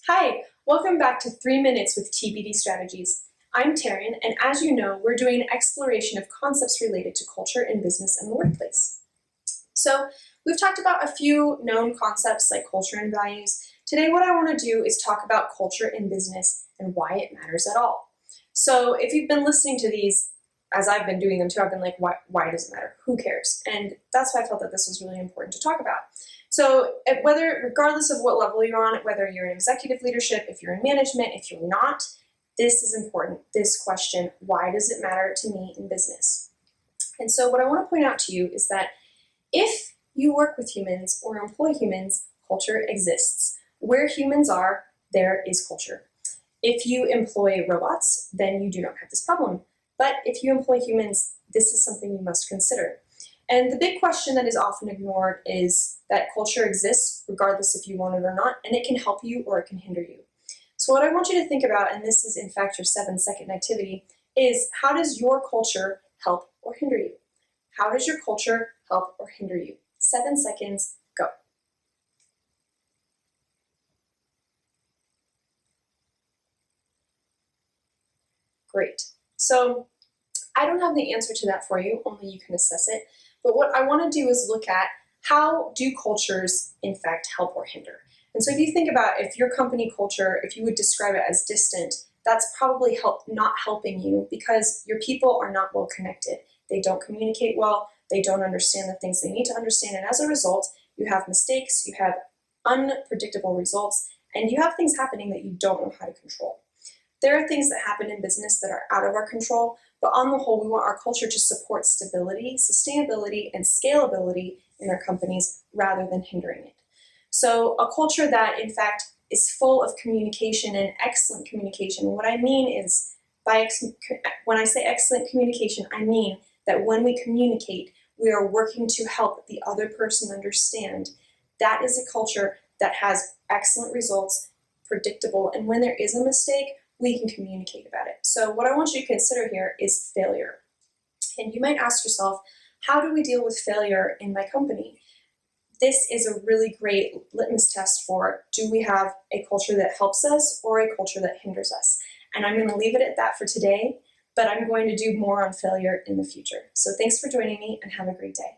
Hi, welcome back to 3 Minutes with TBD Strategies. I'm Taryn, and as you know, we're doing an exploration of concepts related to culture in business and the workplace. So, we've talked about a few known concepts like culture and values. Today, what I want to do is talk about culture in business and why it matters at all. So, if you've been listening to these, as I've been doing them too, I've been like, why does it matter? Who cares? And that's why I felt that this was really important to talk about. So regardless of what level you're on, whether you're in executive leadership, if you're in management, if you're not, this is important. This question, why does it matter to me in business? And so what I want to point out to you is that if you work with humans or employ humans, culture exists. Where humans are, there is culture. If you employ robots, then you do not have this problem. But if you employ humans, this is something you must consider. And the big question that is often ignored is that culture exists regardless if you want it or not, and it can help you or it can hinder you. So what I want you to think about, and this is in fact your 7-second activity, is how does your culture help or hinder you? How does your culture help or hinder you? 7 seconds, go. Great. So I don't have the answer to that for you, only you can assess it. But what I want to do is look at how do cultures, in fact, help or hinder. And so if you think about if your company culture, if you would describe it as distant, that's probably not helping you because your people are not well connected. They don't communicate well, they don't understand the things they need to understand, and as a result, you have mistakes, you have unpredictable results, and you have things happening that you don't know how to control. There are things that happen in business that are out of our control, but on the whole, we want our culture to support stability, sustainability, and scalability in our companies rather than hindering it. So a culture that, in fact, is full of communication and excellent communication, what I mean is, when I say excellent communication, I mean that when we communicate, we are working to help the other person understand. That is a culture that has excellent results, predictable, and when there is a mistake, we can communicate about it. So what I want you to consider here is failure. And you might ask yourself, how do we deal with failure in my company? This is a really great litmus test for, do we have a culture that helps us or a culture that hinders us? And I'm going to leave it at that for today, but I'm going to do more on failure in the future. So thanks for joining me and have a great day.